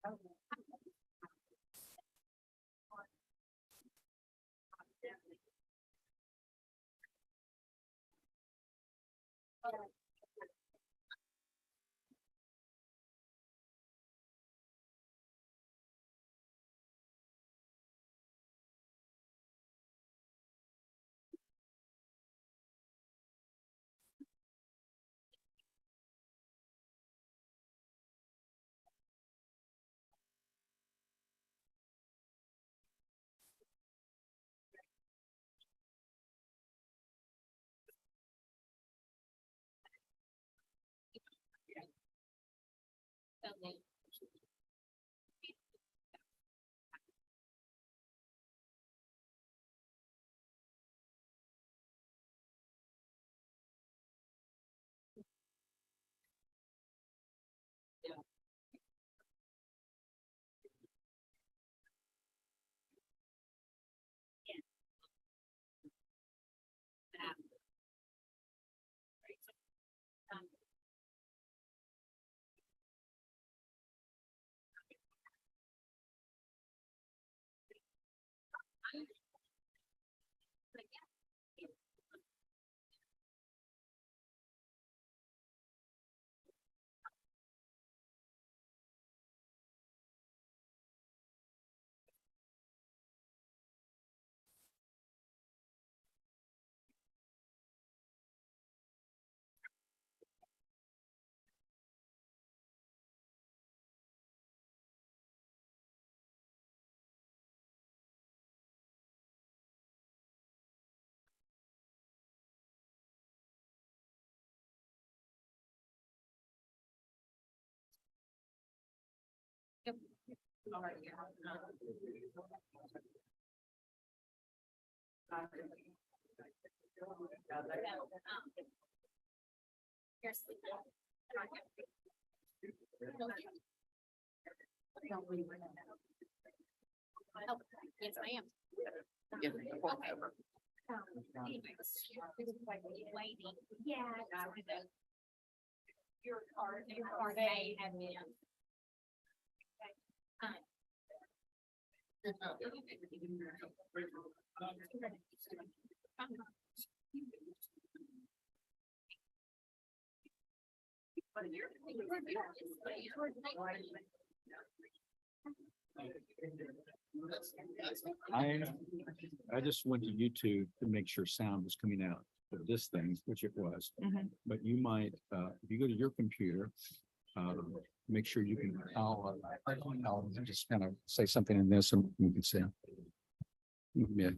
Yes, I am. Waiting. Yeah. Your card, they have me. I just went to YouTube to make sure sound was coming out of this thing, which it was. But you might, if you go to your computer, make sure you can, I'll just kind of say something in this and you can see. Yeah.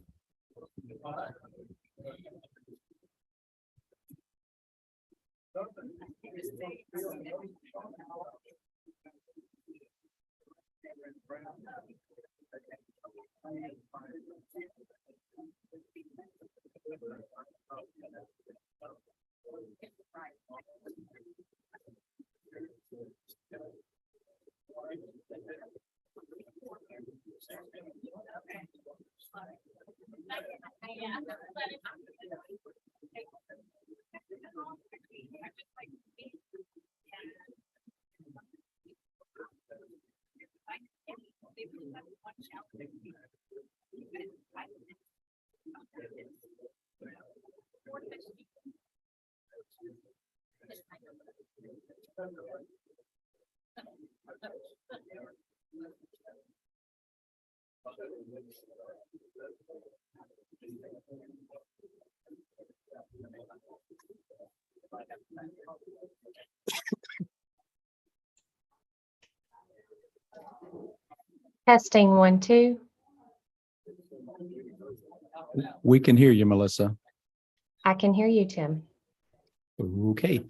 Testing 1, 2. We can hear you, Melissa. I can hear you, Tim. Okay.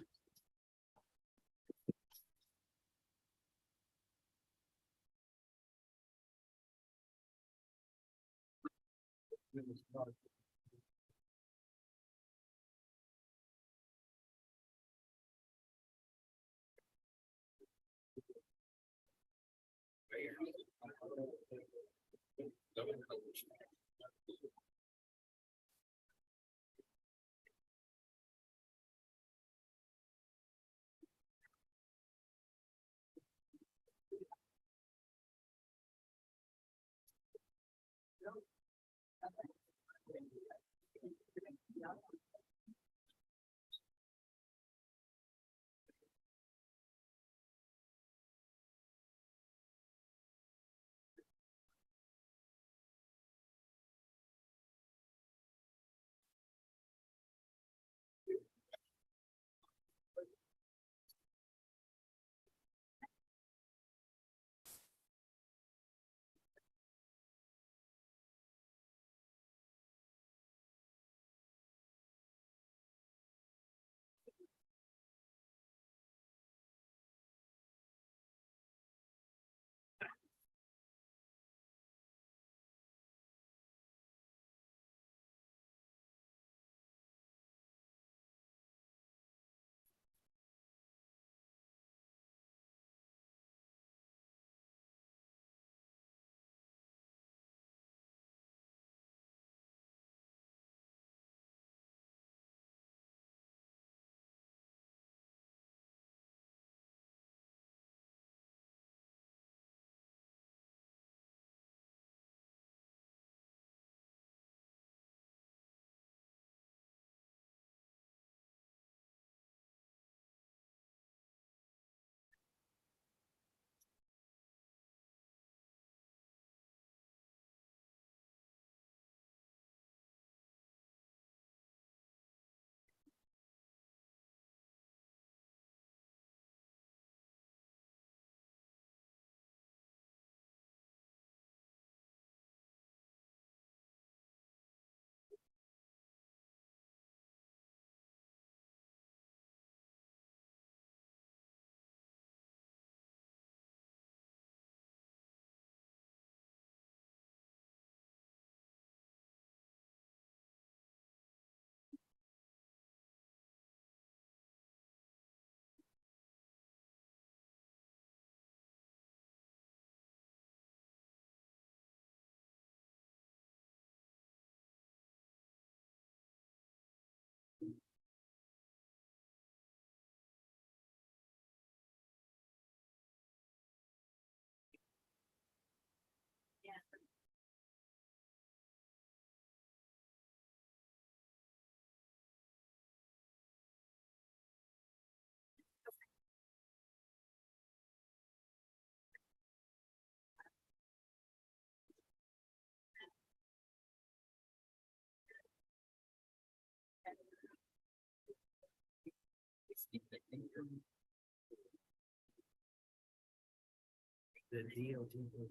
The DOT will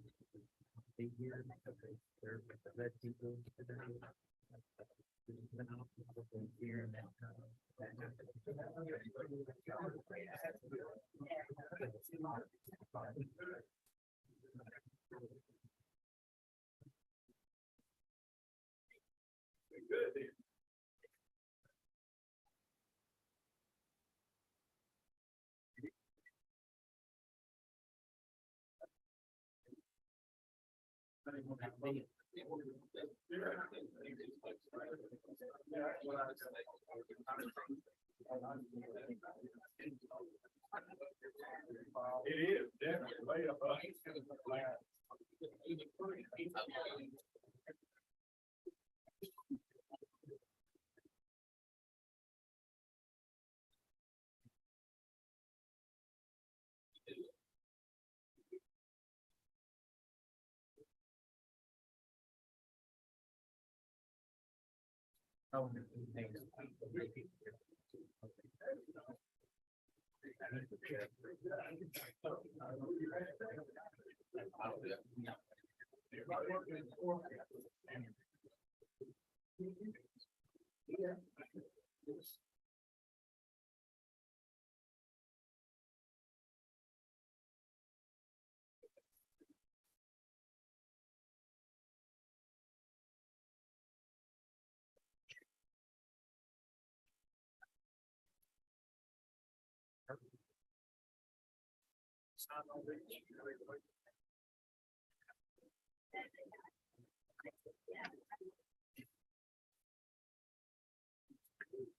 be here, okay, they're the red people. Here and It is definitely way above.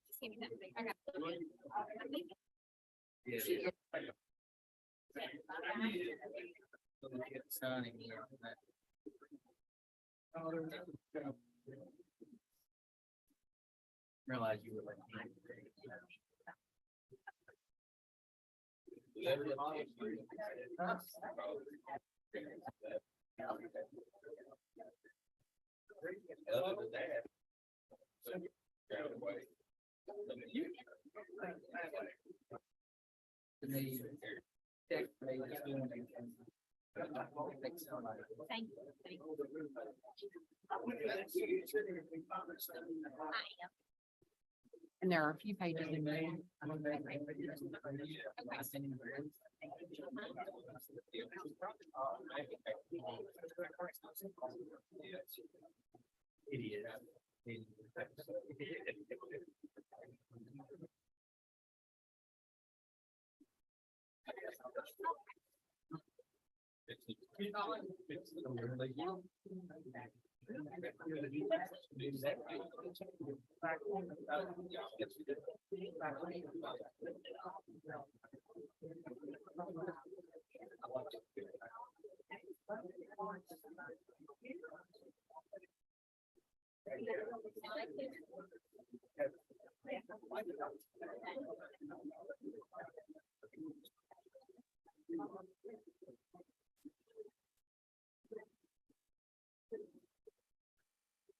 Just give me that thing. I got. Realize you were like. Other than that. And they text me this morning. Thank you. Thank you. And there are a few pages in there. I don't think I sent him the Idiot.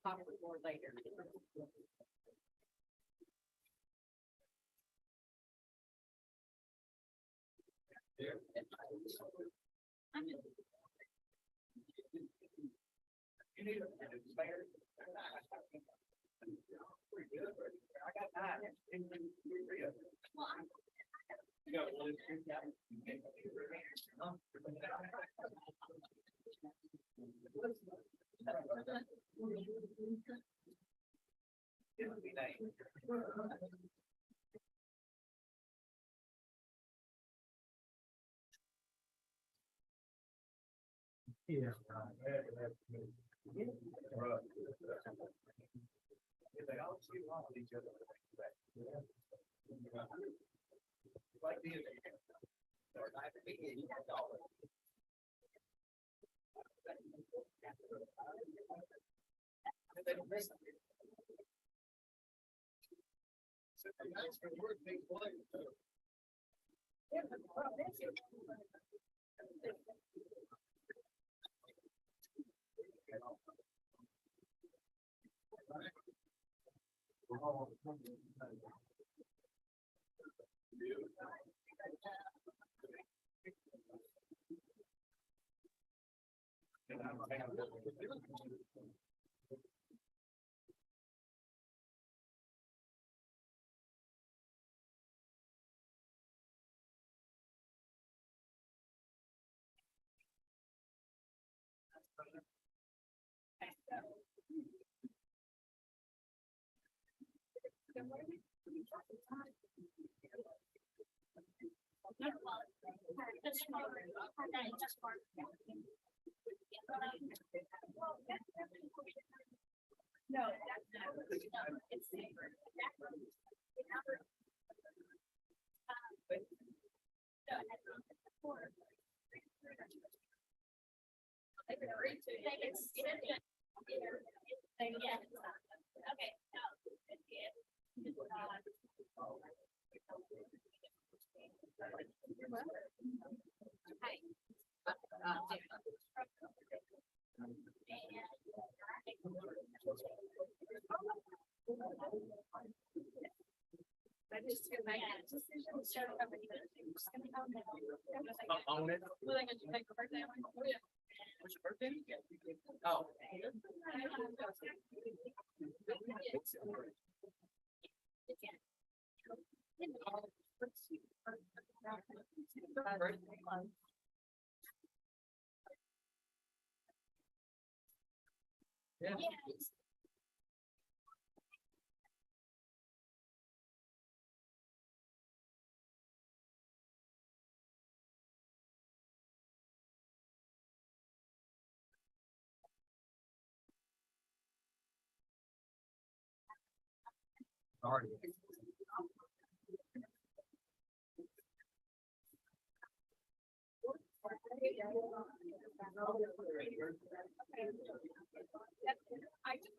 Talk more later. Yeah. They all see along with each other. Like the. They don't miss it. So that's for work, big play. No, that's not. It's safer. Okay. I just gonna make a decision, start over here. Just gonna go now. Own it. Well, I got you take the birthday one. Oh, yeah. What's your birthday? Oh. Yeah. Yes. Already. I just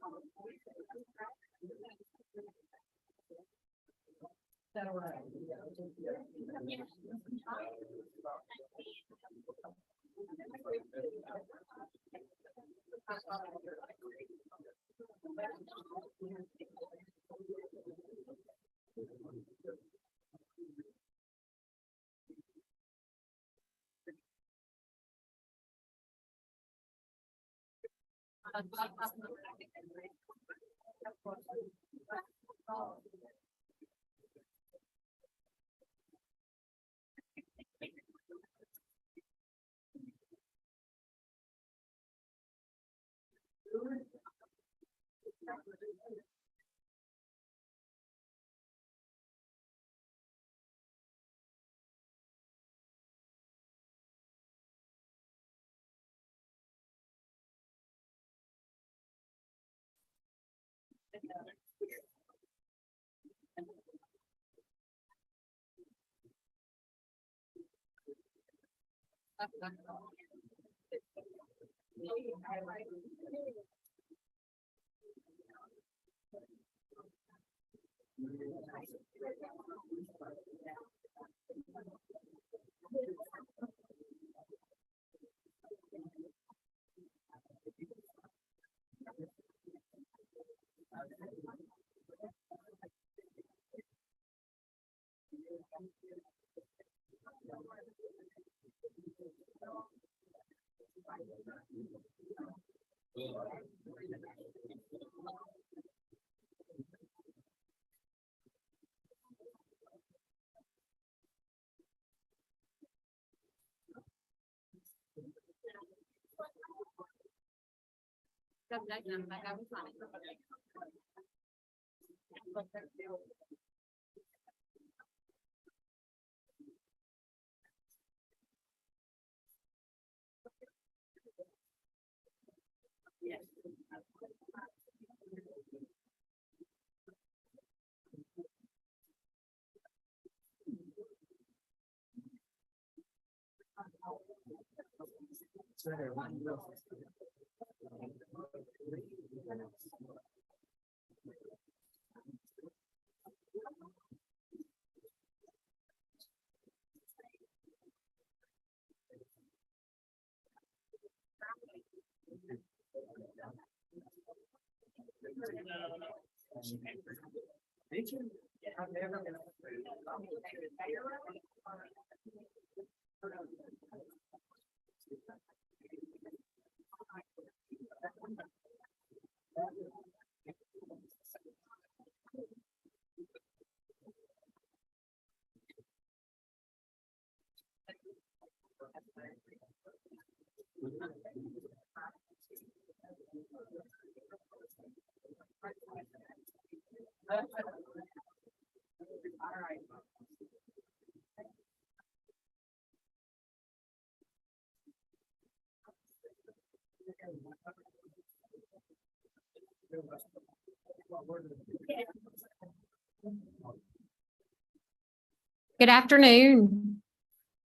Good afternoon.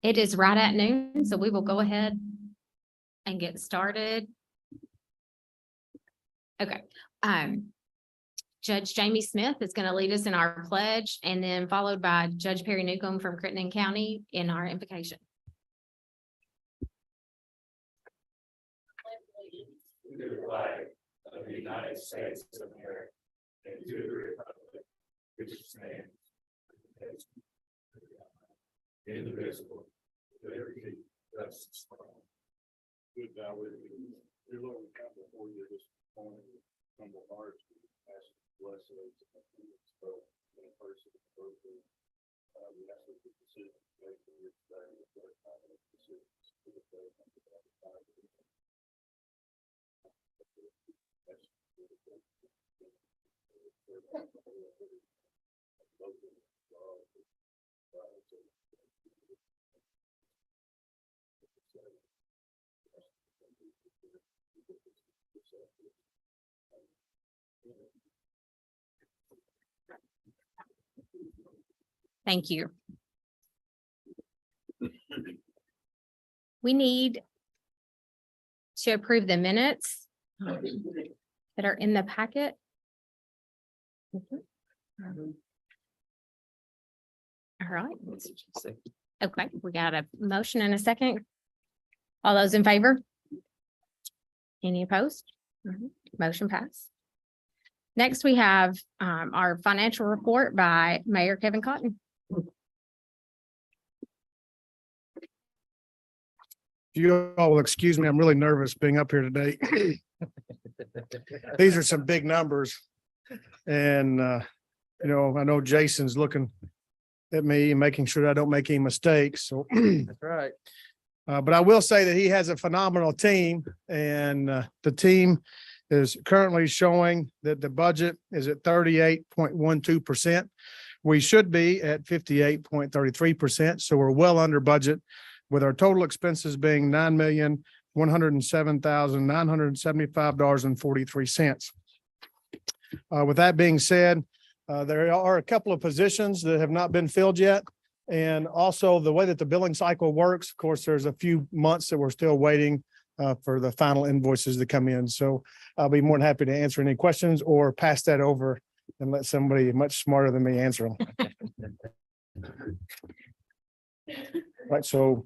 It is right at noon, so we will go ahead and get started. Okay, Judge Jamie Smith is going to lead us in our pledge and then followed by Judge Perry Newcomb from Crittenden County in our invocation. To the flag of the United States of America and to the republic which stands indivisible, with liberty, justice for all. Good God, with you. Dear Lord, we come before you this morning, humble hearts, ask blessings both in person and virtually. We ask that the decisions made for you today, the confident decisions for the day and the time. Thank you. We need to approve the minutes that are in the packet. All right. Okay, we got a motion and a second. All those in favor? Any opposed? Motion passed. Next, we have our financial report by Mayor Kevin Cotton. You all will excuse me, I'm really nervous being up here today. These are some big numbers. And, I know Jason's looking at me and making sure I don't make any mistakes, so. That's right. But I will say that he has a phenomenal team, and the team is currently showing that the budget is at 38.12%. We should be at 58.33%, so we're well under budget, with our total expenses being $9,107,975.43. With that being said, there are a couple of positions that have not been filled yet. And also the way that the billing cycle works, of course, there's a few months that we're still waiting for the final invoices to come in. So I'll be more than happy to answer any questions or pass that over and let somebody much smarter than me answer them. Right, so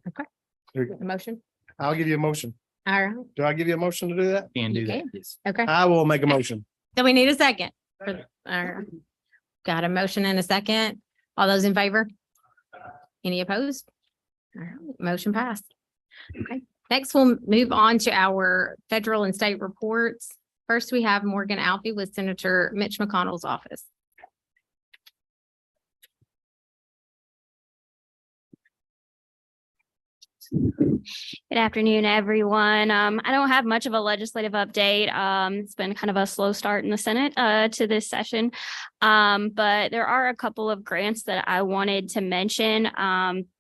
The motion. I'll give you a motion. All right. Do I give you a motion to do that? Can do You that. can. Yes. Okay. I will make a motion. So we need a second. All right. Got a motion and a second. All those in favor? Any opposed? All right, motion passed. Okay, next we'll move on to our federal and state reports. First, we have Morgan Alfie with Senator Mitch McConnell's office. Good afternoon, everyone. I don't have much of a legislative update. It's been kind of a slow start in the Senate to this session. But there are a couple of grants that I wanted to mention.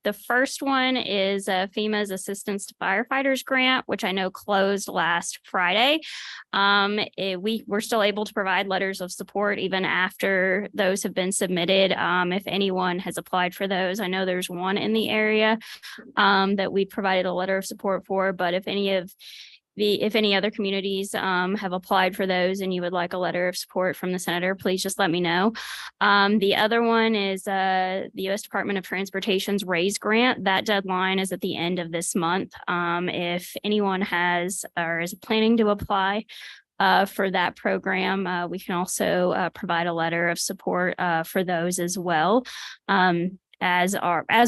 The first one is FEMA's Assistance to Firefighters Grant, which I know closed last Friday. We're still able to provide letters of support even after those have been submitted. If anyone has applied for those, I know there's one in the area that we provided a letter of support for, but if any other communities have applied for those and you would like a letter of support from the senator, please just let me know. The other one is the U.S. Department of Transportation's RAISE grant. That deadline is at the end of this month. If anyone has or is planning to apply for that program, we can also provide a letter of support for those as well. As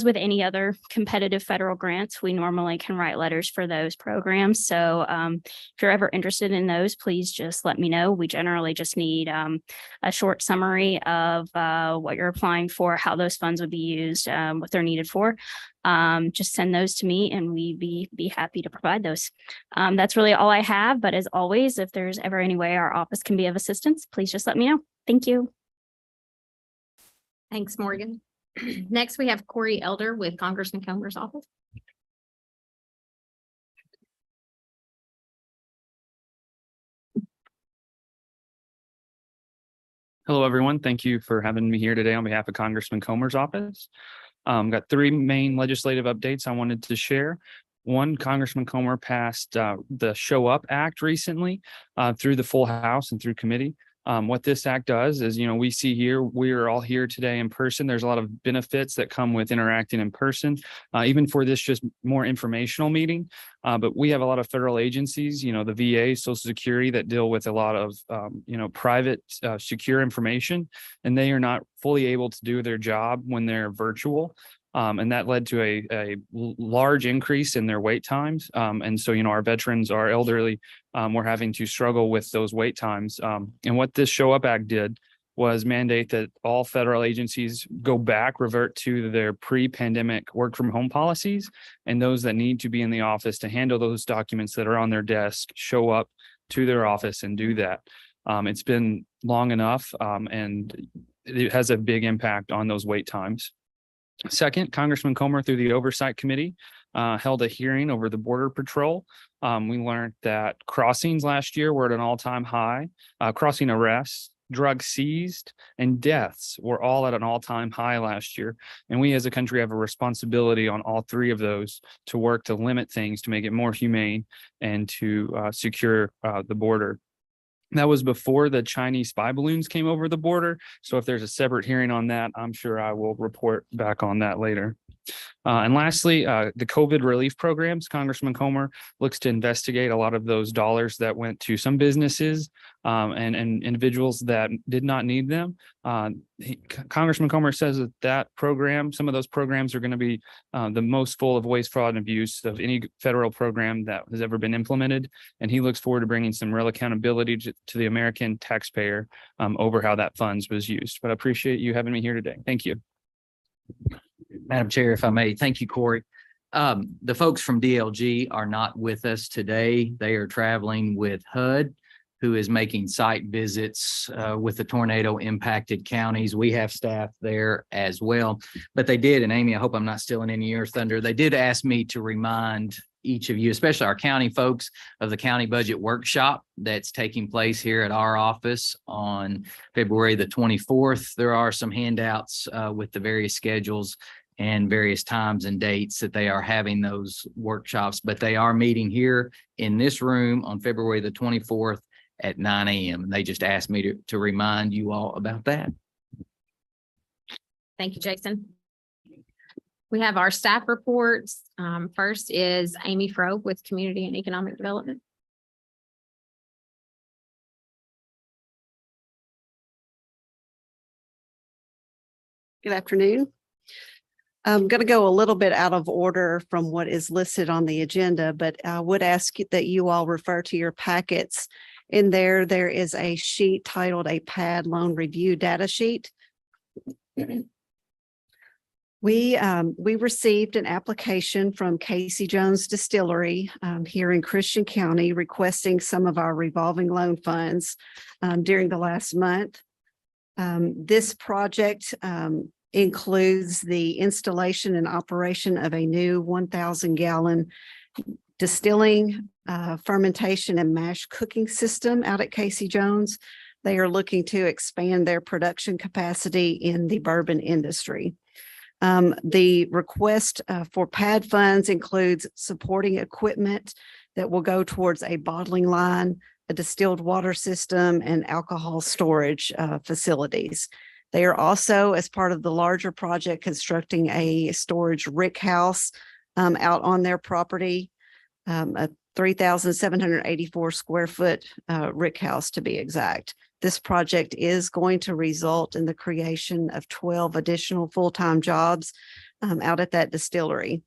with any other competitive federal grants, we normally can write letters for those programs. So if you're ever interested in those, please just let me know. We generally just need a short summary of what you're applying for, how those funds would be used, what they're needed for. Just send those to me and we'd be happy to provide those. That's really all I have. But as always, if there's ever any way our office can be of assistance, please just let me know. Thank you. Thanks, Morgan. Next, we have Corey Elder with Congressman Comer's office. Hello, everyone. Thank you for having me here today on behalf of Congressman Comer's office. Got three main legislative updates I wanted to share. One, Congressman Comer passed the Show Up Act recently through the full House and through committee. What this act does is, we see here, we are all here today in person. There's a lot of benefits that come with interacting in person, even for this just more informational meeting. But we have a lot of federal agencies, the VA, Social Security, that deal with a lot of, private secure information, and they are not fully able to do their job when they're virtual. And that led to a large increase in their wait times. And so, our veterans, our elderly, were having to struggle with those wait times. And what this Show Up Act did was mandate that all federal agencies revert to their pre-pandemic work from home policies, and those that need to be in the office to handle those documents that are on their desk, show up to their office and do that. It's been long enough, and it has a big impact on those wait times. Second, Congressman Comer, through the Oversight Committee, held a hearing over the Border Patrol. We learned that crossings last year were at an all-time high. Crossing arrests, drugs seized, and deaths were all at an all-time high last year. And we as a country have a responsibility on all three of those to work to limit things, to make it more humane, and to secure the border. That was before the Chinese spy balloons came over the border. So if there's a separate hearing on that, I'm sure I will report back on that later. And lastly, the COVID relief programs, Congressman Comer looks to investigate a lot of those dollars that went to some businesses and individuals that did not need them. Congressman Comer says that program, some of those programs are going to be the most full of waste, fraud, and abuse of any federal program that has ever been implemented. And he looks forward to bringing some real accountability to the American taxpayer over how that funds was used. But I appreciate you having me here today. Thank you. Madam Chair, if I may, thank you, Corey. The folks from DLG are not with us today. They are traveling with HUD, who is making site visits with the tornado impacted counties. We have staff there as well, but they did, and Amy, I hope I'm not stealing any of your thunder. They did ask me to remind each of you, especially our county folks, of the county budget workshop that's taking place here at our office on February the 24th. There are some handouts with the various schedules and various times and dates that they are having those workshops, but they are meeting here in this room on February the 24th at 9 a.m. And they just asked me to remind you all about that. Thank you, Jason. We have our staff reports. First is Amy Frobe with Community and Economic Development. Good afternoon. I'm going to go a little bit out of order from what is listed on the agenda, but I would ask that you all refer to your packets. In there is a sheet titled a PeADD Loan Review Data Sheet. We received an application from Casey Jones Distillery here in Christian County requesting some of our revolving loan funds during the last month. This project includes the installation and operation of a new 1,000-gallon distilling, fermentation, and mash cooking system out at Casey Jones. They are looking to expand their production capacity in the bourbon industry. The request for PeADD funds includes supporting equipment that will go towards a bottling line, a distilled water system, and alcohol storage facilities. They are also, as part of the larger project, constructing a storage rick house out on their property, a 3,784 square foot rick house to be exact. This project is going to result in the creation of 12 additional full-time jobs out at that distillery.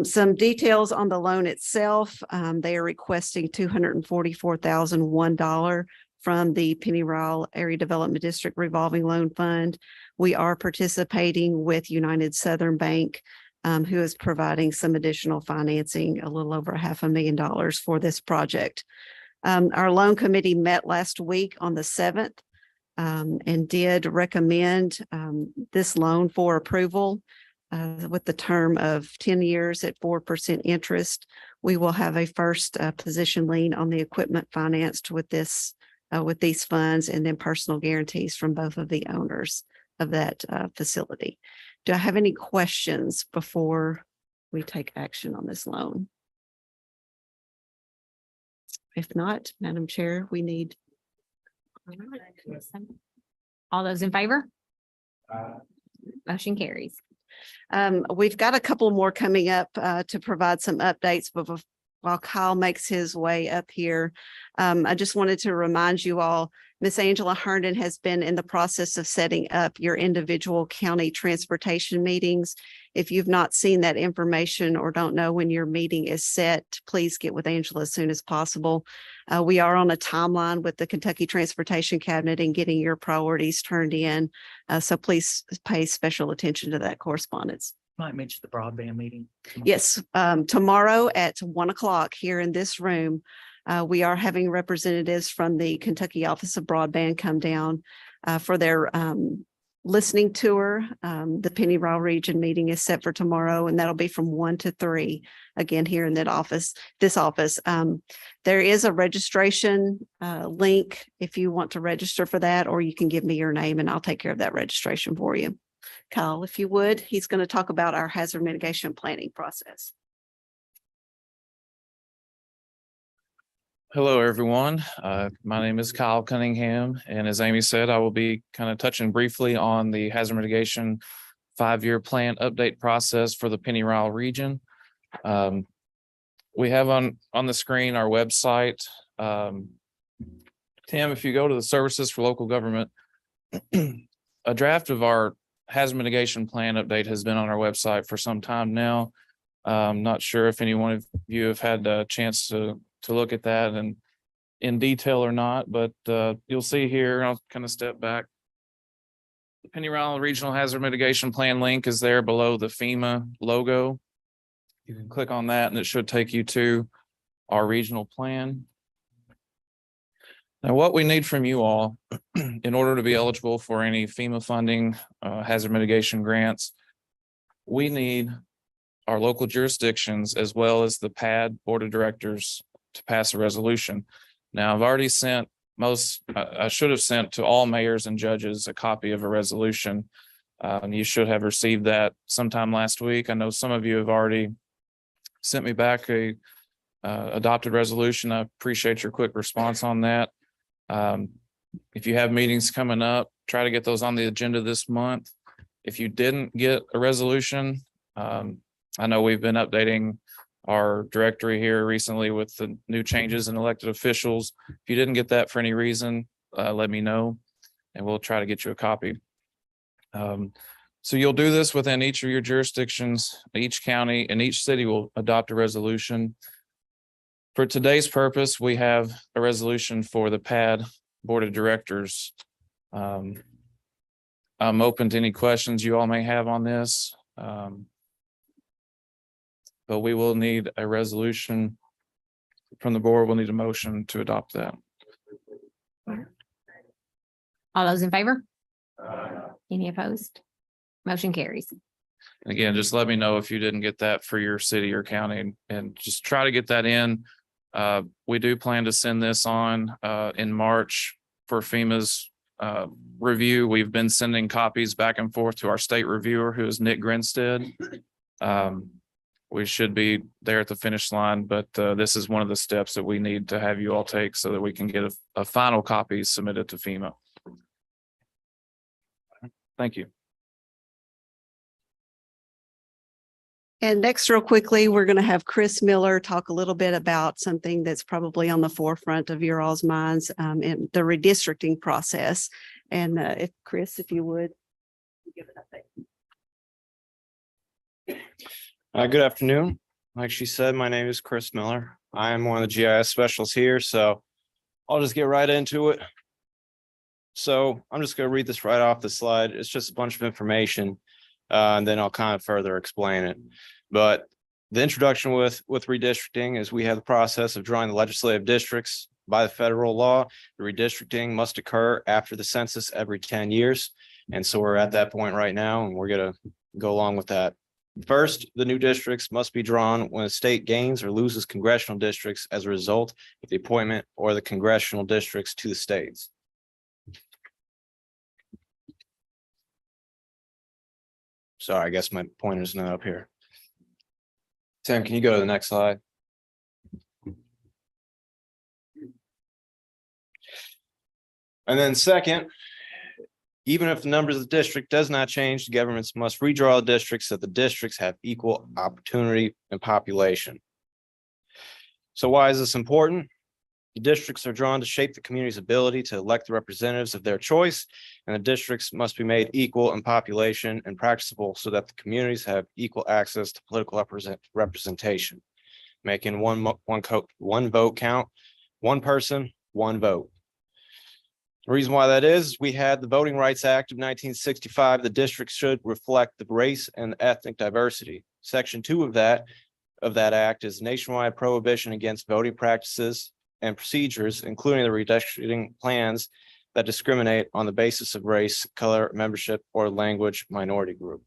Some details on the loan itself. They are requesting $244,001 from the Penny Ryle Area Development District Revolving Loan Fund. We are participating with United Southern Bank, who is providing some additional financing, a little over $500,000 for this project. Our loan committee met last week on the 7th and did recommend this loan for approval with the term of 10 years at 4% interest. We will have a first position lien on the equipment financed with this with these funds, and then personal guarantees from both of the owners of that facility. Do I have any questions before we take action on this loan? If not, Madam Chair, we need. All those in favor? Motion carries. We've got a couple more coming up to provide some updates, but while Kyle makes his way up here, I just wanted to remind you all, Miss Angela Herndon has been in the process of setting up your individual county transportation meetings. If you've not seen that information or don't know when your meeting is set, please get with Angela as soon as possible. We are on a timeline with the Kentucky Transportation Cabinet and getting your priorities turned in. So please pay special attention to that correspondence. Might mention the broadband meeting. Yes, tomorrow at 1 o'clock here in this room, we are having representatives from the Kentucky Office of Broadband come down for their listening tour. The Penny Ryle Region meeting is set for tomorrow, and that'll be from 1 to 3 again here in that office. There is a registration link if you want to register for that, or you can give me your name and I'll take care of that registration for you. Kyle, if you would, he's going to talk about our hazard mitigation planning process. Hello, everyone. My name is Kyle Cunningham, and as Amy said, I will be kind of touching briefly on the hazard mitigation 5-year plan update process for the Penny Ryle region. We have on the screen our website. Tim, if you go to the services for local government, a draft of our hazard mitigation plan update has been on our website for some time now. I'm not sure if any one of you have had a chance to look at that and in detail or not, but you'll see here, I'll kind of step back. The Penny Ryle Regional Hazard Mitigation Plan link is there below the FEMA logo. You can click on that and it should take you to our regional plan. Now, what we need from you all in order to be eligible for any FEMA funding, hazard mitigation grants, we need our local jurisdictions as well as the PeADD Board of Directors to pass a resolution. Now, I've already sent I should have sent to all mayors and judges a copy of a resolution. You should have received that sometime last week. I know some of you have already sent me back a adopted resolution. I appreciate your quick response on that. If you have meetings coming up, try to get those on the agenda this month. If you didn't get a resolution, I know we've been updating our directory here recently with the new changes in elected officials. If you didn't get that for any reason, let me know and we'll try to get you a copy. So you'll do this within each of your jurisdictions. Each county and each city will adopt a resolution. For today's purpose, we have a resolution for the PeADD Board of Directors. I'm open to any questions you all may have on this. But we will need a resolution from the board. We'll need a motion to adopt that. All those in favor? Any opposed? Motion carries. Again, just let me know if you didn't get that for your city or county and just try to get that in. We do plan to send this on in March for FEMA's review. We've been sending copies back and forth to our state reviewer, who is Nick Grinstead. We should be there at the finish line, but this is one of the steps that we need to have you all take so that we can get a final copy submitted to FEMA. Thank you. And next, real quickly, we're going to have Chris Miller talk a little bit about something that's probably on the forefront of your all's minds in the redistricting process. And if Chris, if you would give an update. Good afternoon. Like she said, my name is Chris Miller. I am one of the GIS specialists here, so I'll just get right into it. So I'm just going to read this right off the slide. It's just a bunch of information, and then I'll kind of further explain it. But the introduction with redistricting is we have the process of drawing the legislative districts. By the federal law, the redistricting must occur after the census every 10 years. And so we're at that point right now, and we're going to go along with that. First, the new districts must be drawn when a state gains or loses congressional districts as a result of the appointment or the congressional districts to the states. Sorry, I guess my pointer's not up here. Tim, can you go to the next slide? And then second, even if the numbers of the district does not change, the governments must redraw the districts so that the districts have equal opportunity and population. So why is this important? The districts are drawn to shape the community's ability to elect the representatives of their choice, and the districts must be made equal in population and practicable so that the communities have equal access to political representation, making one vote count, one person, one vote. The reason why that is, we had the Voting Rights Act of 1965. The districts should reflect the race and ethnic diversity. Section 2 of that act is nationwide prohibition against voting practices and procedures, including the redistricting plans that discriminate on the basis of race, color, membership, or language minority group.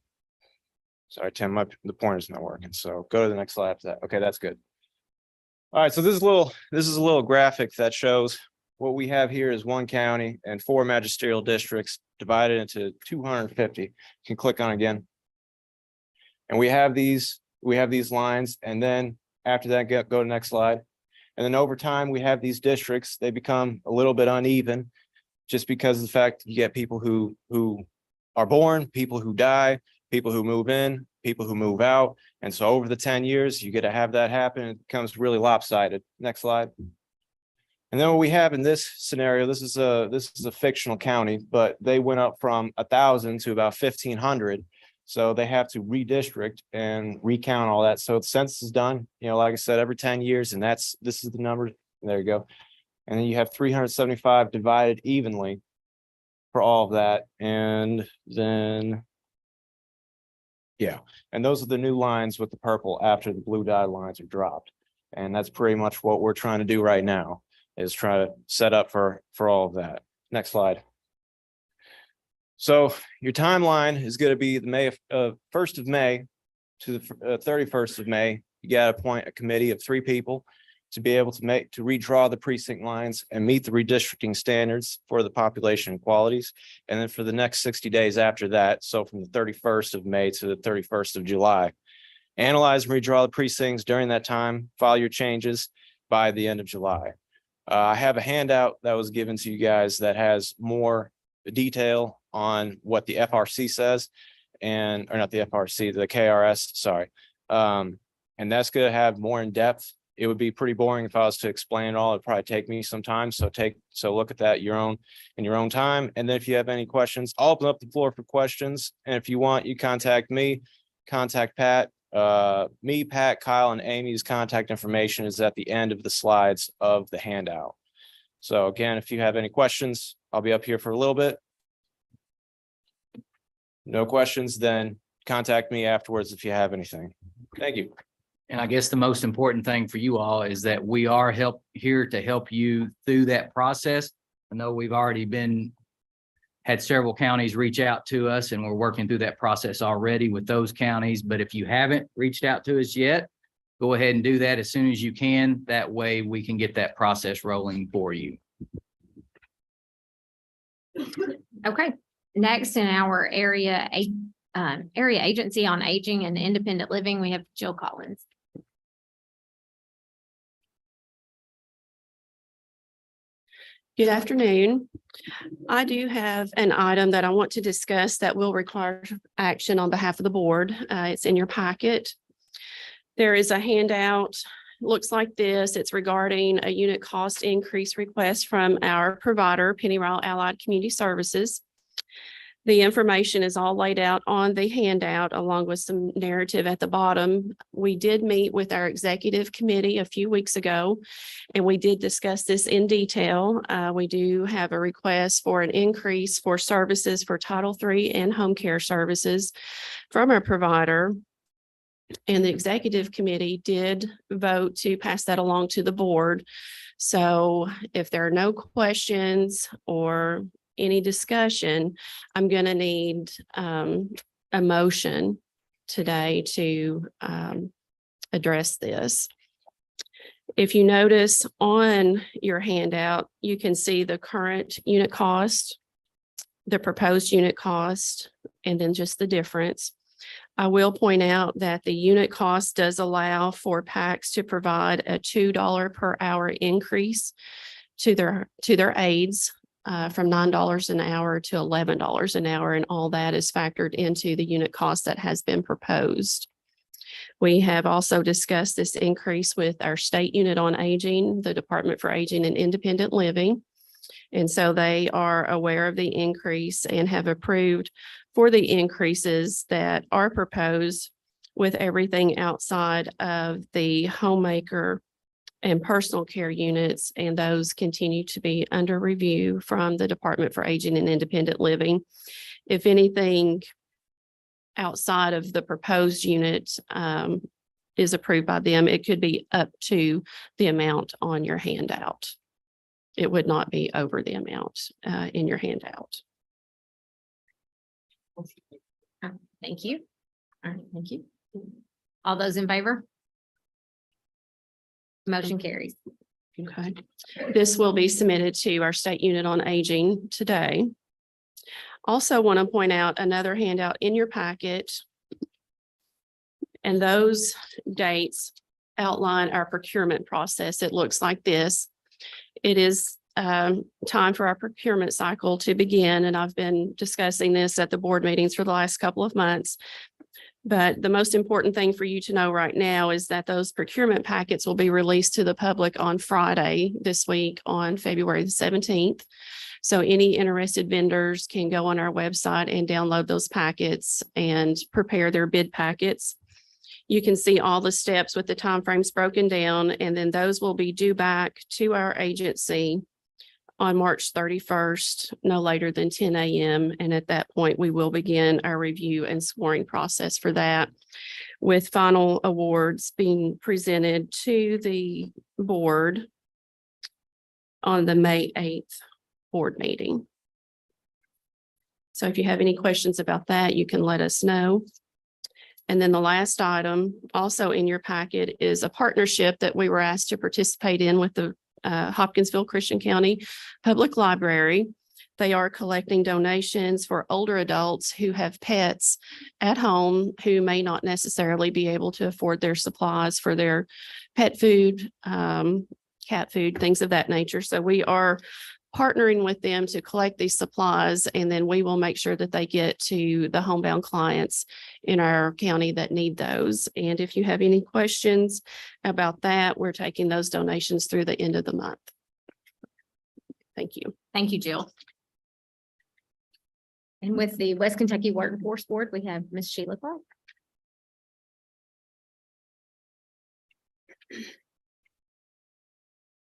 Sorry, Tim, the pointer's not working. So go to the next slide after that. Okay, that's good. All right, so this is a little graphic that shows what we have here is one county and 4 magisterial districts divided into 250. You can click on again. And we have these lines, and then after that, go to the next slide. And then over time, we have these districts. They become a little bit uneven just because of the fact you get people who are born, people who die, people who move in, people who move out. And so over the 10 years, you get to have that happen. It becomes really lopsided. Next slide. And then what we have in this scenario, this is a fictional county, but they went up from 1,000 to about 1,500. So they have to redistrict and recount all that. So the census is done, like I said, every 10 years, and this is the number. There you go. And then you have 375 divided evenly for all of that. And then, yeah, and those are the new lines with the purple after the blue dotted lines are dropped. And that's pretty much what we're trying to do right now, is try to set up for all of that. Next slide. So your timeline is going to be the 1st of May to the 31st of May. You got to appoint a committee of 3 people to be able to redraw the precinct lines and meet the redistricting standards for the population qualities. And then for the next 60 days after that, so from the 31st of May to the 31st of July, analyze and redraw the precincts during that time, file your changes by the end of July. I have a handout that was given to you guys that has more detail on what the FRC says, or not the FRC, the KRS, sorry. And that's going to have more in depth. It would be pretty boring if I was to explain it all. It'd probably take me some time. So look at that in your own time. And then if you have any questions, I'll open up the floor for questions. And if you want, you contact me, contact Pat. Me, Pat, Kyle, and Amy's contact information is at the end of the slides of the handout. So again, if you have any questions, I'll be up here for a little bit. No questions, then contact me afterwards if you have anything. Thank you. And I guess the most important thing for you all is that we are here to help you through that process. I know we've already had several counties reach out to us, and we're working through that process already with those counties. But if you haven't reached out to us yet, go ahead and do that as soon as you can. That way we can get that process rolling for you. Okay, next in our area agency on aging and independent living, we have Jill Collins. Good afternoon. I do have an item that I want to discuss that will require action on behalf of the board. It's in your packet. There is a handout, looks like this. It's regarding a unit cost increase request from our provider, PeADD Allied Community Services. The information is all laid out on the handout along with some narrative at the bottom. We did meet with our executive committee a few weeks ago, and we did discuss this in detail. We do have a request for an increase for services for Title III and home care services from our provider. And the executive committee did vote to pass that along to the board. So if there are no questions or any discussion, I'm going to need a motion today to address this. If you notice on your handout, you can see the current unit cost, the proposed unit cost, and then just the difference. I will point out that the unit cost does allow for PACs to provide a $2 per hour increase to their aides. From $9 an hour to $11 an hour, and all that is factored into the unit cost that has been proposed. We have also discussed this increase with our state unit on aging, the Department for Aging and Independent Living. And so they are aware of the increase and have approved for the increases that are proposed, with everything outside of the homemaker and personal care units, and those continue to be under review from the Department for Aging and Independent Living. If anything outside of the proposed unit is approved by them, it could be up to the amount on your handout. It would not be over the amount in your handout. Thank you. All right, thank you. All those in favor? Motion carries. Okay. This will be submitted to our state unit on aging today. Also want to point out another handout in your packet. And those dates outline our procurement process. It looks like this. It is time for our procurement cycle to begin, and I've been discussing this at the board meetings for the last couple of months. But the most important thing for you to know right now is that those procurement packets will be released to the public on Friday this week on February the 17th. So any interested vendors can go on our website and download those packets and prepare their bid packets. You can see all the steps with the timeframes broken down, and then those will be due back to our agency on March 31st, no later than 10 a.m. And at that point, we will begin our review and scoring process for that, with final awards being presented to the board on the May 8th board meeting. So if you have any questions about that, you can let us know. And then the last item also in your packet is a partnership that we were asked to participate in with the Hopkinsville Christian County Public Library. They are collecting donations for older adults who have pets at home who may not necessarily be able to afford their supplies for their pet food, cat food, things of that nature. So we are partnering with them to collect these supplies, and then we will make sure that they get to the homebound clients in our county that need those. And if you have any questions about that, we're taking those donations through the end of the month. Thank you. Thank you, Jill. And with the West Kentucky Workforce Board, we have Ms. Sheila Clark.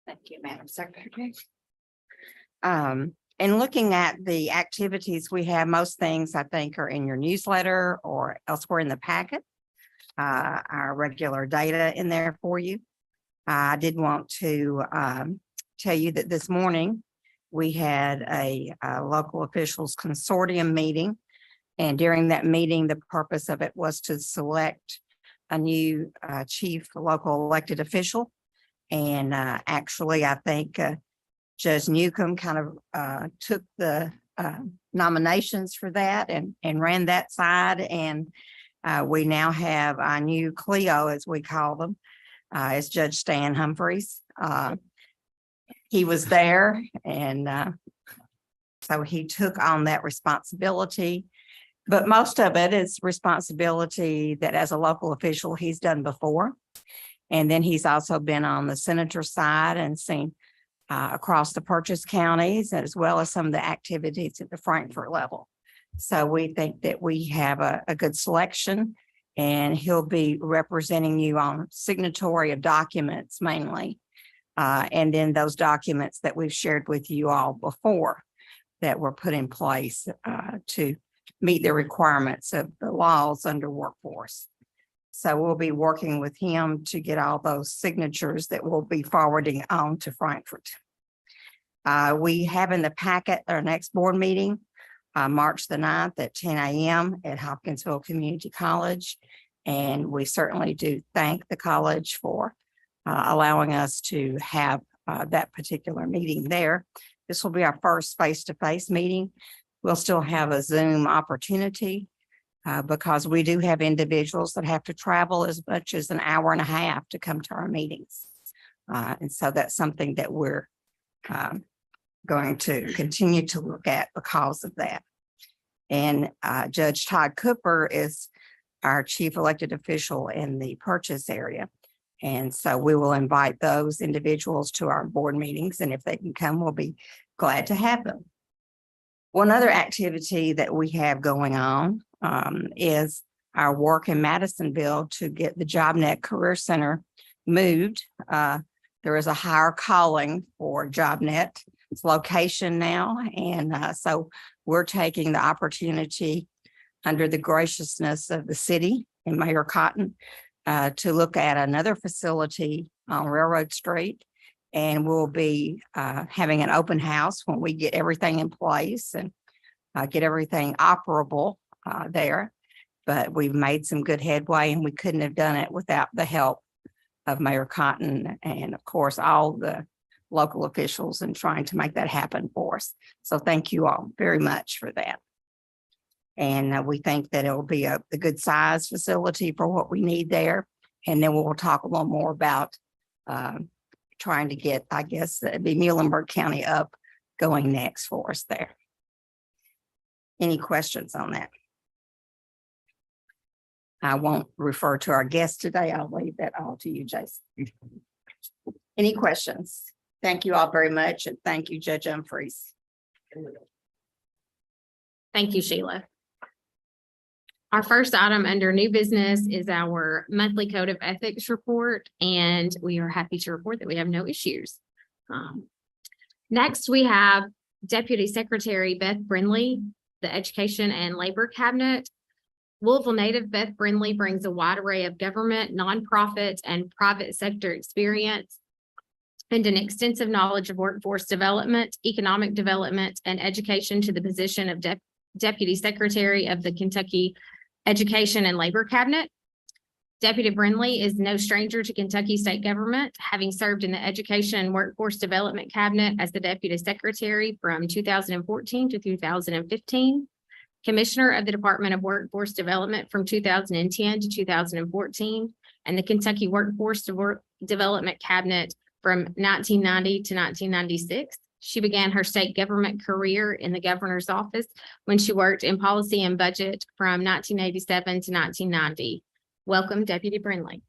Thank you, Madam Secretary. In looking at the activities we have, most things I think are in your newsletter or elsewhere in the packet. Our regular data in there for you. I did want to tell you that this morning we had a local officials consortium meeting. And during that meeting, the purpose of it was to select a new chief local elected official. And actually, I think Judge Newcomb kind of took the nominations for that and ran that side. And we now have our new Cleo, as we call them, is Judge Stan Humphreys. He was there, and so he took on that responsibility. But most of it is responsibility that as a local official he's done before. And then he's also been on the senator side and seen across the purchase counties, as well as some of the activities at the Frankfurt level. So we think that we have a good selection, and he'll be representing you on signatory of documents mainly. And then those documents that we've shared with you all before that were put in place to meet the requirements of the laws under workforce. So we'll be working with him to get all those signatures that we'll be forwarding on to Frankfurt. We have in the packet our next board meeting, March the 9th at 10 a.m. at Hopkinsville Community College. And we certainly do thank the college for allowing us to have that particular meeting there. This will be our first face-to-face meeting. We'll still have a Zoom opportunity because we do have individuals that have to travel as much as an hour and a half to come to our meetings. And so that's something that we're going to continue to look at because of that. And Judge Todd Cooper is our chief elected official in the purchase area. And so we will invite those individuals to our board meetings, and if they can come, we'll be glad to have them. One other activity that we have going on is our work in Madisonville to get the JobNet Career Center moved. There is a higher calling for JobNet. Its location now. And so we're taking the opportunity under the graciousness of the city and Mayor Cotton to look at another facility on Railroad Street. And we'll be having an open house when we get everything in place and get everything operable there. But we've made some good headway, and we couldn't have done it without the help of Mayor Cotton and, of course, all the local officials in trying to make that happen for us. So thank you all very much for that. And we think that it will be a good size facility for what we need there. And then we'll talk a little more about trying to get, I guess, it'd be Muhlenberg County up going next for us there. Any questions on that? I won't refer to our guest today. I'll leave that all to you, Jason. Any questions? Thank you all very much, and thank you, Judge Humphreys. Thank you, Sheila. Our first item under new business is our monthly code of ethics report, and we are happy to report that we have no issues. Next, we have Deputy Secretary Beth Brindley, the Education and Labor Cabinet. Louisville native Beth Brindley brings a wide array of government, nonprofit, and private sector experience and an extensive knowledge of workforce development, economic development, and education to the position of Deputy Secretary of the Kentucky Education and Labor Cabinet. Deputy Brindley is no stranger to Kentucky state government, having served in the Education and Workforce Development Cabinet as the Deputy Secretary from 2014 to 2015, Commissioner of the Department of Workforce Development from 2010 to 2014, and the Kentucky Workforce Development Cabinet from 1990 to 1996. She began her state government career in the governor's office when she worked in policy and budget from 1987 to 1990. Welcome, Deputy Brindley.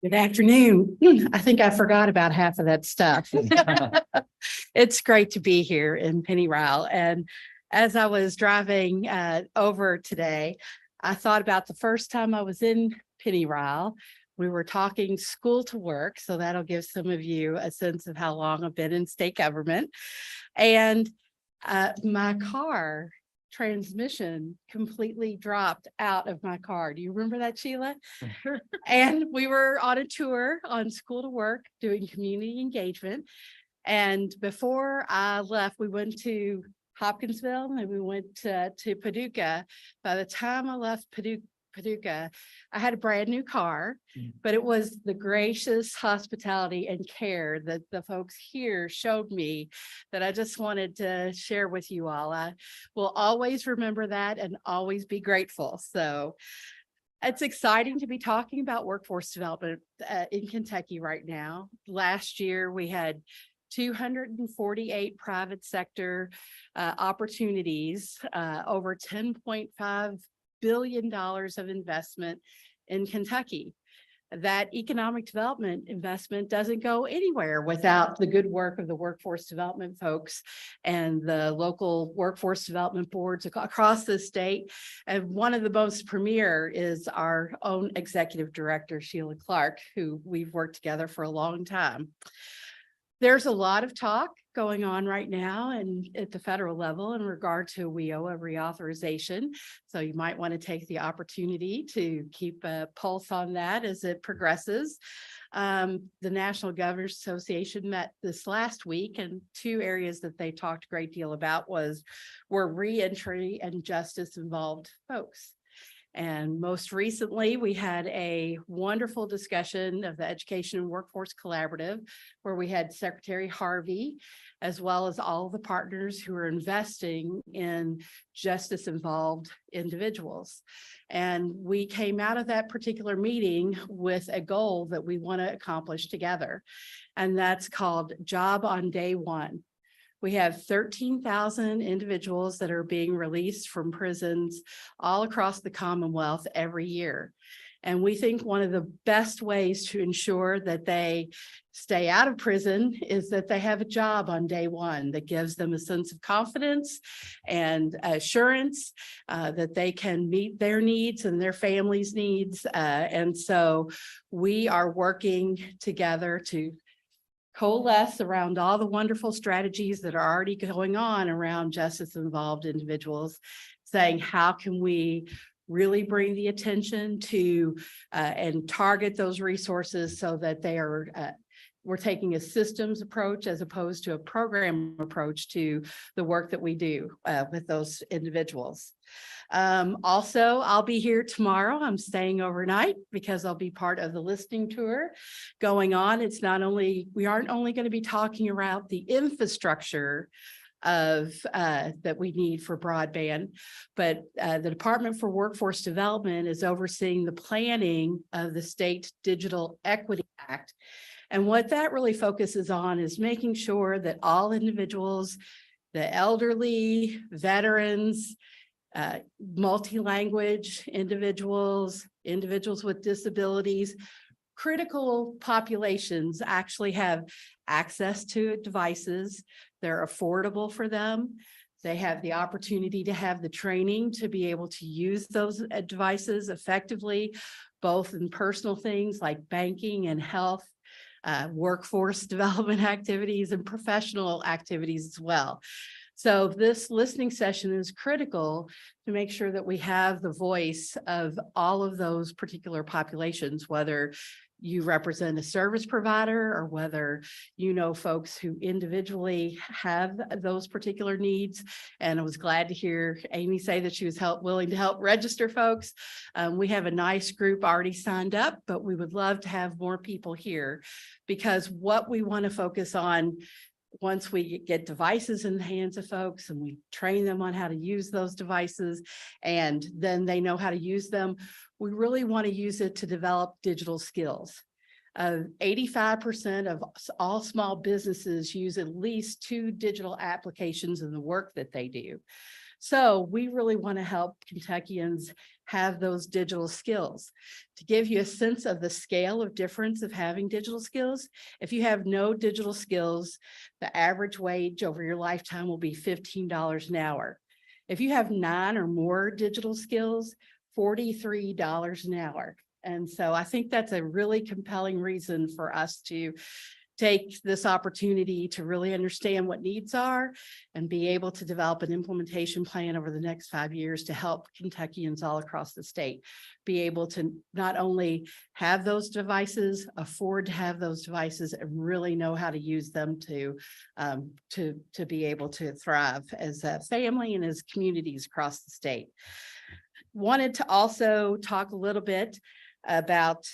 Good afternoon. I think I forgot about half of that stuff. It's great to be here in Penny Ryle. And as I was driving over today, I thought about the first time I was in Penny Ryle. We were talking school to work, so that'll give some of you a sense of how long I've been in state government. And my car transmission completely dropped out of my car. Do you remember that, Sheila? And we were on a tour on school to work doing community engagement. And before I left, we went to Hopkinsville and we went to Paducah. By the time I left Paducah, I had a brand new car, but it was the gracious hospitality and care that the folks here showed me that I just wanted to share with you all. I will always remember that and always be grateful. So it's exciting to be talking about workforce development in Kentucky right now. Last year, we had 248 private sector opportunities, over $10.5 billion of investment in Kentucky. That economic development investment doesn't go anywhere without the good work of the workforce development folks and the local workforce development boards across the state. And one of the most premier is our own executive director, Sheila Clark, who we've worked together for a long time. There's a lot of talk going on right now and at the federal level in regard to WIOA reauthorization. So you might want to take the opportunity to keep a pulse on that as it progresses. The National Governors Association met this last week, and two areas that they talked a great deal about were reentry and justice involved folks. And most recently, we had a wonderful discussion of the Education and Workforce Collaborative, where we had Secretary Harvey, as well as all of the partners who are investing in justice-involved individuals. And we came out of that particular meeting with a goal that we want to accomplish together, and that's called Job on Day One. We have 13,000 individuals that are being released from prisons all across the Commonwealth every year. And we think one of the best ways to ensure that they stay out of prison is that they have a job on day one that gives them a sense of confidence and assurance that they can meet their needs and their families' needs. And so we are working together to coalesce around all the wonderful strategies that are already going on around justice involved individuals, saying how can we really bring the attention to and target those resources so that they are we're taking a systems approach as opposed to a program approach to the work that we do with those individuals. Also, I'll be here tomorrow. I'm staying overnight because I'll be part of the listening tour going on. We aren't only going to be talking about the infrastructure that we need for broadband. But the Department for Workforce Development is overseeing the planning of the State Digital Equity Act. And what that really focuses on is making sure that all individuals, the elderly, veterans, multi-language individuals, individuals with disabilities, critical populations actually have access to devices. They're affordable for them. They have the opportunity to have the training to be able to use those devices effectively, both in personal things like banking and health, workforce development activities, and professional activities as well. So this listening session is critical to make sure that we have the voice of all of those particular populations, whether you represent a service provider or whether you know folks who individually have those particular needs. And I was glad to hear Amy say that she was willing to help register folks. We have a nice group already signed up, but we would love to have more people here, because what we want to focus on once we get devices in the hands of folks and we train them on how to use those devices and then they know how to use them, we really want to use it to develop digital skills. 85% of all small businesses use at least 2 digital applications in the work that they do. So we really want to help Kentuckians have those digital skills. To give you a sense of the scale of difference of having digital skills, if you have no digital skills, the average wage over your lifetime will be $15 an hour. If you have 9 or more digital skills, $43 an hour. And so I think that's a really compelling reason for us to take this opportunity to really understand what needs are and be able to develop an implementation plan over the next 5 years to help Kentuckians all across the state be able to not only have those devices, afford to have those devices, and really know how to use them to be able to thrive as a family and as communities across the state. Wanted to also talk a little bit about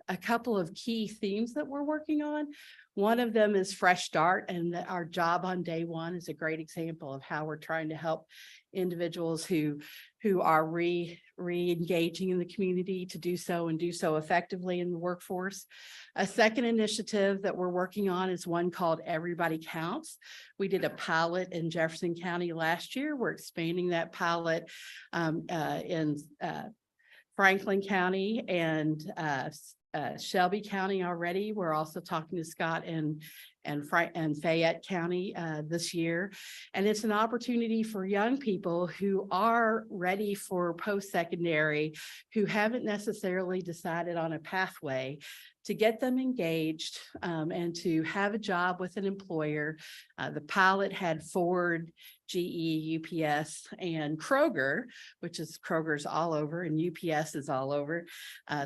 a couple of key themes that we're working on. One of them is Fresh Start, and our job on day one is a great example of how we're trying to help individuals who are re-engaging in the community to do so and do so effectively in the workforce. A second initiative that we're working on is one called Everybody Counts. We did a pilot in Jefferson County last year. We're expanding that pilot in Franklin County and Shelby County already. We're also talking to Scott and Fayette County this year. And it's an opportunity for young people who are ready for post-secondary, who haven't necessarily decided on a pathway, to get them engaged and to have a job with an employer. The pilot had Ford, GE, UPS, and Kroger, which is Kroger's all over and UPS is all over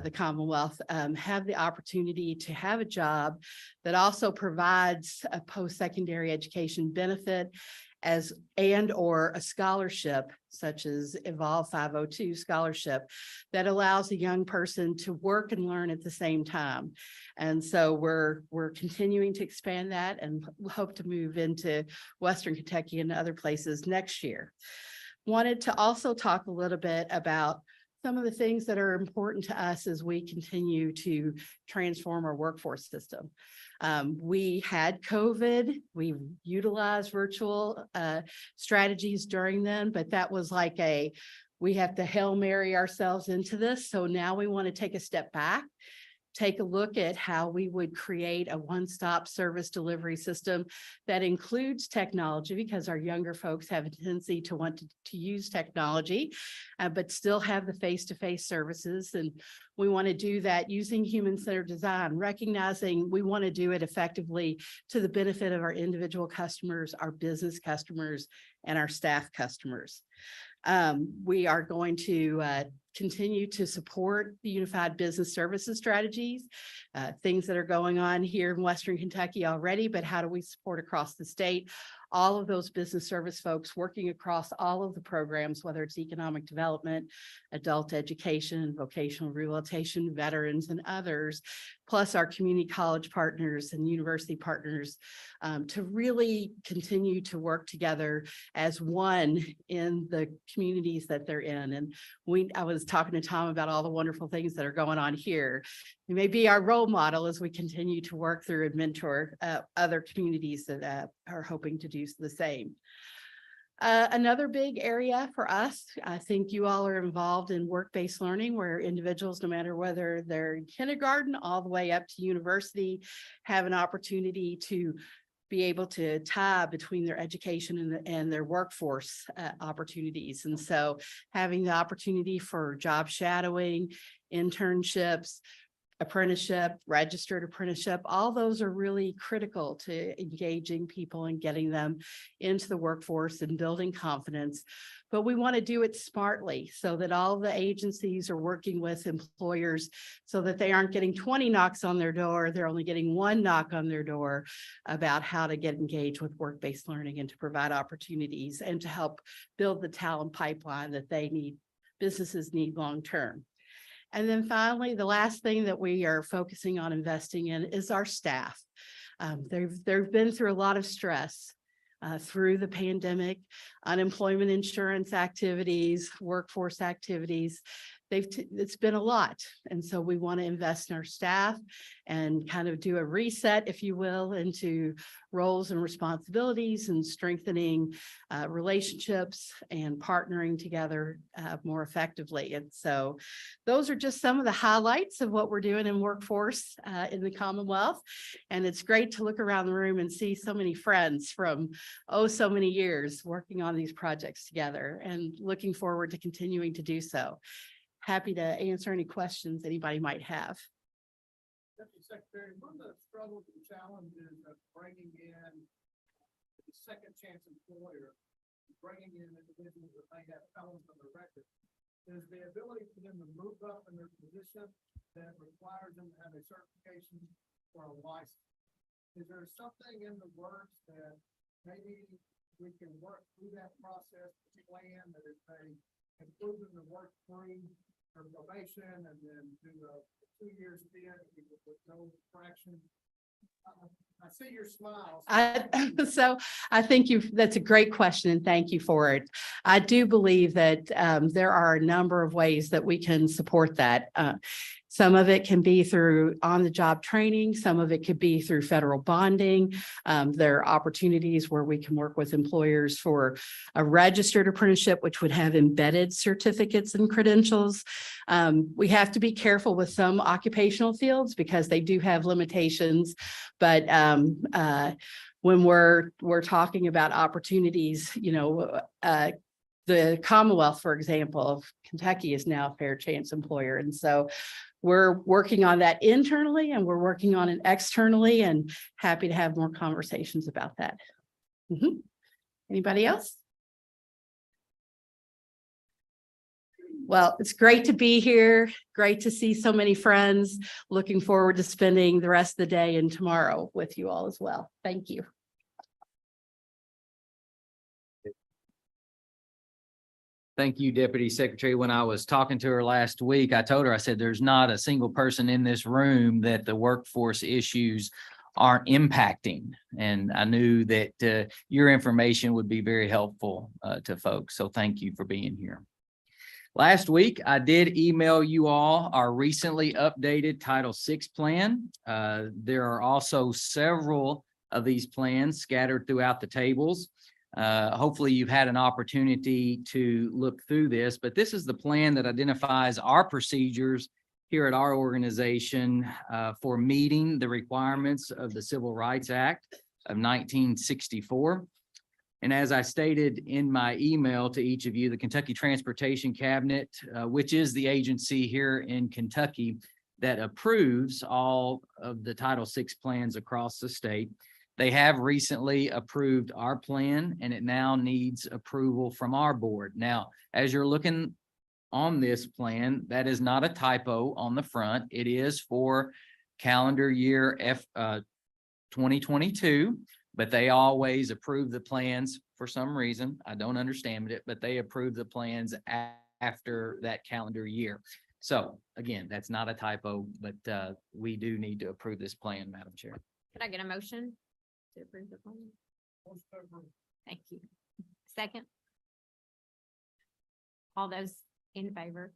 the Commonwealth, have the opportunity to have a job that also provides a post-secondary education benefit or a scholarship such as Evolve 502 scholarship that allows a young person to work and learn at the same time. And so we're continuing to expand that and hope to move into Western Kentucky and other places next year. Wanted to also talk a little bit about some of the things that are important to us as we continue to transform our workforce system. We had COVID, we utilized virtual strategies during them, but that was like we have to Hail Mary ourselves into this. So now we want to take a step back, take a look at how we would create a one-stop service delivery system that includes technology, because our younger folks have a tendency to want to use technology, but still have the face-to-face services. And we want to do that using human-centered design, recognizing we want to do it effectively to the benefit of our individual customers, our business customers, and our staff customers. We are going to continue to support the unified business services strategies, things that are going on here in Western Kentucky already, but how do we support across the state? all of those business service folks working across all of the programs, whether it's economic development, adult education, vocational rehabilitation, veterans, and others, plus our community college partners and university partners, to really continue to work together as one in the communities that they're in. And I was talking to Tom about all the wonderful things that are going on here. You may be our role model as we continue to work through and mentor other communities that are hoping to do the same. Another big area for us, I think you all are involved in work-based learning, where individuals, no matter whether they're in kindergarten all the way up to university, have an opportunity to be able to tie between their education and their workforce opportunities. And so having the opportunity for job shadowing, internships, apprenticeship, registered apprenticeship, all those are really critical to engaging people and getting them into the workforce and building confidence. But we want to do it smartly so that all the agencies are working with employers so that they aren't getting 20 knocks on their door. They're only getting one knock on their door about how to get engaged with work-based learning and to provide opportunities and to help build the talent pipeline that businesses need long-term. And then finally, the last thing that we are focusing on investing in is our staff. They've been through a lot of stress through the pandemic, unemployment insurance activities, workforce activities. It's been a lot. And so we want to invest in our staff and kind of do a reset, if you will, into roles and responsibilities and strengthening relationships and partnering together more effectively. And so those are just some of the highlights of what we're doing in workforce in the Commonwealth. And it's great to look around the room and see so many friends from so many years working on these projects together, and looking forward to continuing to do so. Happy to answer any questions anybody might have. Deputy Secretary, one of the struggles and challenges of bringing in the second chance employer, bringing in individuals that may have felons on their record, is the ability for them to move up in their position that requires them to have a certification or a license. Is there something in the works that maybe we can work through that process, plan that if they improve them to work through or probation and then do a 2-year stint with no fraction? I see your smile. So I think that's a great question, and thank you for it. I do believe that there are a number of ways that we can support that. Some of it can be through on-the-job training. Some of it could be through federal bonding. There are opportunities where we can work with employers for a registered apprenticeship, which would have embedded certificates and credentials. We have to be careful with some occupational fields because they do have limitations. But when we're talking about opportunities, the Commonwealth, for example, Kentucky is now a fair chance employer. And so we're working on that internally and we're working on it externally, and happy to have more conversations about that. Anybody else? Well, it's great to be here. Great to see so many friends. Looking forward to spending the rest of the day and tomorrow with you all as well. Thank you. Thank you, Deputy Secretary. When I was talking to her last week, I told her, I said, there's not a single person in this room that the workforce issues aren't impacting. And I knew that your information would be very helpful to folks. So thank you for being here. Last week, I did email you all our recently updated Title VI plan. There are also several of these plans scattered throughout the tables. Hopefully you've had an opportunity to look through this, but this is the plan that identifies our procedures here at our organization for meeting the requirements of the Civil Rights Act of 1964. And as I stated in my email to each of you, the Kentucky Transportation Cabinet, which is the agency here in Kentucky that approves all of the Title VI plans across the state, they have recently approved our plan, and it now needs approval from our board. Now, as you're looking on this plan, that is not a typo on the front. It is for calendar year 2022. but they always approve the plans for some reason. I don't understand it, but they approve the plans after that calendar year. So again, that's not a typo, but we do need to approve this plan, Madam Chair. Could I get a motion to approve the plan? Thank you. Second? All those in favor?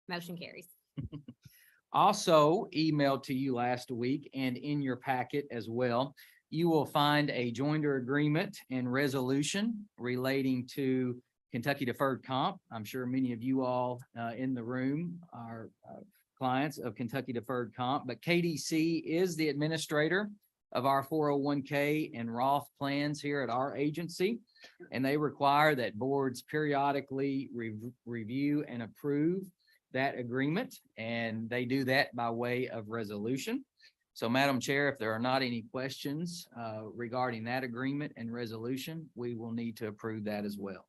Motion carries. Also emailed to you last week and in your packet as well, you will find a joinder agreement and resolution relating to Kentucky Deferred Comp. I'm sure many of you all in the room are clients of Kentucky Deferred Comp, but KDC is the administrator of our 401k and Roth plans here at our agency, and they require that boards periodically review and approve that agreement, and they do that by way of resolution. So, Madam Chair, if there are not any questions regarding that agreement and resolution, we will need to approve that as well.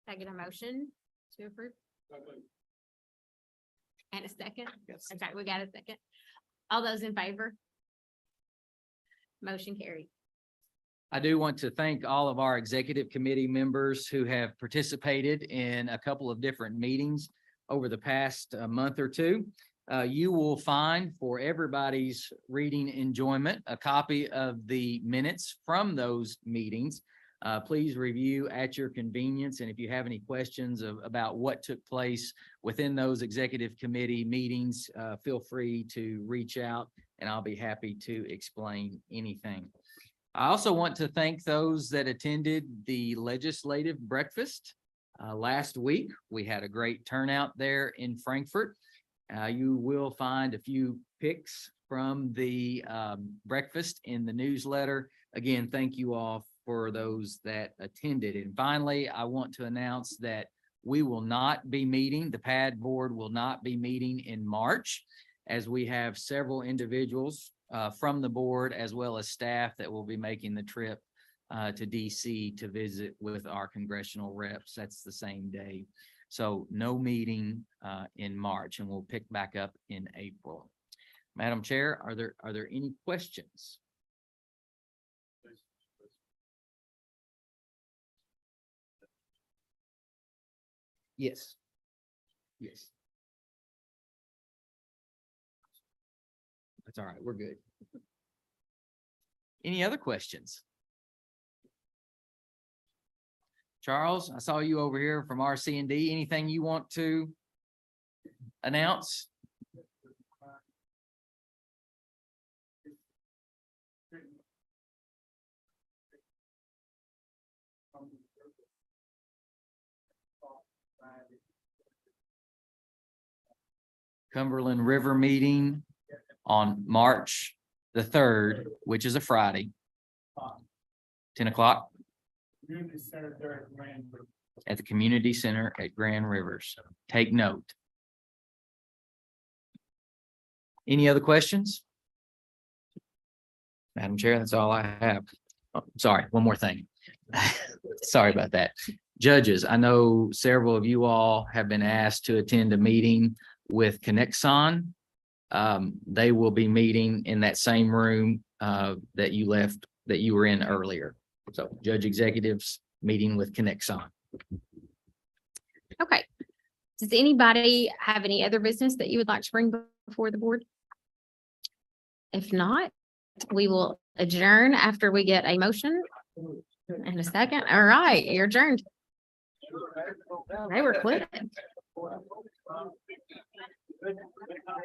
Can I get a motion to approve? And a second? Yes. Okay, we got a second. All those in favor? Motion carried. I do want to thank all of our executive committee members who have participated in a couple of different meetings over the past month or two. You will find, for everybody's reading enjoyment, a copy of the minutes from those meetings. Please review at your convenience, and if you have any questions about what took place within those executive committee meetings, feel free to reach out and I'll be happy to explain anything. I also want to thank those that attended the legislative breakfast last week. We had a great turnout there in Frankfort. You will find a few pics from the breakfast in the newsletter. Again, thank you all for those that attended. And finally, I want to announce that we will not be meeting, the PeADD board will not be meeting in March, as we have several individuals from the board as well as staff that will be making the trip to DC to visit with our congressional reps. That's the same day. So no meeting in March, and we'll pick back up in April. Madam Chair, are there any questions? Yes. Yes. That's all right. We're good. Any other questions? Charles, I saw you over here from RC&D. Anything you want to announce? Cumberland River meeting on March the 3rd, which is a Friday. 10 o'clock. At the community center at Grand Rivers. Take note. Any other questions? Madam Chair, that's all I have. Oh, sorry, one more thing. Sorry about that. Judges, I know several of you all have been asked to attend a meeting with Connexon. They will be meeting in that same room that you were in earlier. So judge executives meeting with Connexon. Okay. Does anybody have any other business that you would like to bring before the board? If not, we will adjourn after we get a motion and a second. All right, you're adjourned. They were quick.